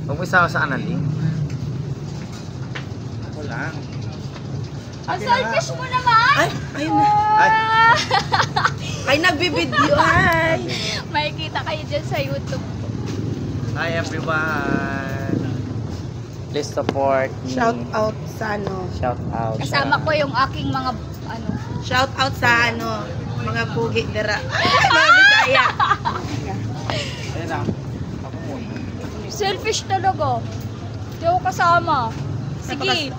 Huwag mo isawa sa analing. Ako lang. Ang selfish mo naman! Ay, ayun na. Ay. Ay, nagbibideo. Ay. Makikita kayo dyan sa YouTube. Hi everyone. Please support me. Shout out sa ano. Shout out. Kasama ko yung aking mga ano. Shout out sa ano. Mga pugi dira. Mga Bisaya. Ayun lang. Ako muna. Selfish talaga. Di ako kasama. Sige.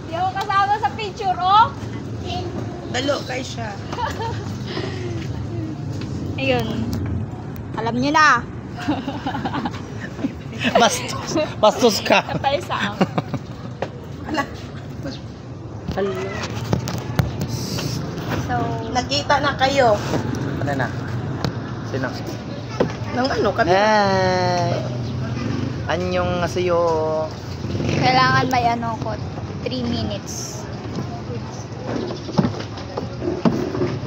Di ako kasama sa picture, oh. Dalo kay siya. Ayun. Alam niyo na. Bastos ka. Kapay sa ako. Ala. So, Nakita na kayo. Ano na? Sino? Nang ano kami. Hey! Anyong asayo. kailangan may ano ko. 3 minutes.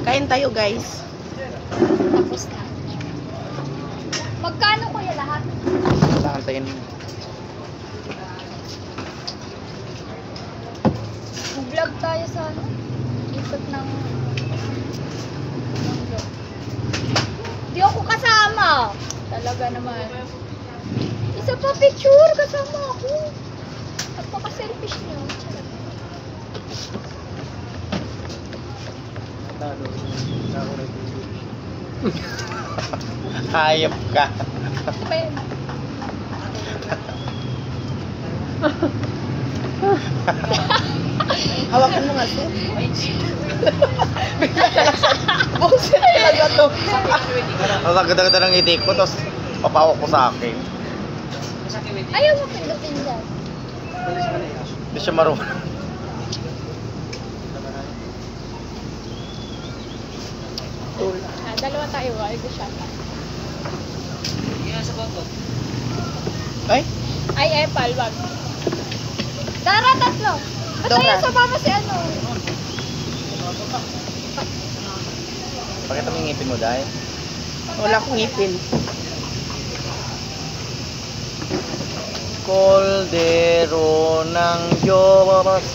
Kain tayo, guys. Tapos na. Magkano kuya lahat? Kailangan tayo. Vlog tayo sa ano? Ikot ng mundo. Di ako kasama. Talaga naman. Isa pa picture kasama ako. Napaka-selfish niyo. Hayop ka. Pen. Hawakan mo nga to. Bullshit talaga to. Ang ganda-ganda ng ngiti ko, tapos papawak ko sa akin. Ayaw mo pindutin dyan. Hindi siya marunong. Dalawa tayo. Ay, ko siya. Ay? Ay, palwag. Tara, tatlo. Ba't Dora. tayo sumama si ano? Pakita mo yung ngipin mo, dahil. Wala akong ngipin. Koldero ng Diyos.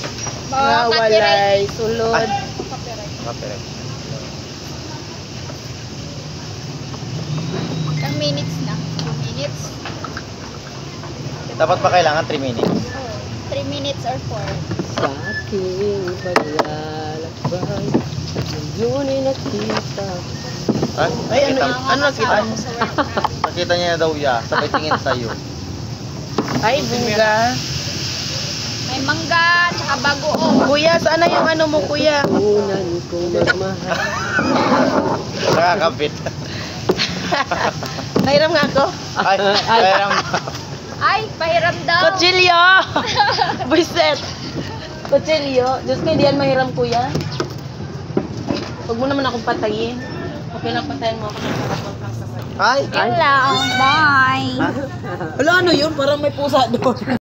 Na walay sulod. Ay. Copyright. Copyright. Ilang minutes na? 2 minutes? Dapat pa kailangan 3 minutes. Oh, 3 minutes or 4. Sa aking paglalakbay, ngayon ay nakita. Ha? Ay, ano Nakita, yun? Ano nakita mo? Sa work. nakita niya daw ya, sabay tingin sa'yo. Ay, bunga. May mangga, tsaka bagoong. Kuya, saan na yung ano mo, kuya? Unan kong magmahal. Nakakabit. Nahiram nga ako. Ay, kailang Ay, pahiram daw. Kutsilyo! Buiset! Kutsilyo. Diyos ko, hindi yan mahiram, kuya. Huwag mo naman akong patayin. Okay lang, patayin mo ako ng sarap. Ay! Yun lang. Bye. Wala, ano yun? Parang may pusa doon.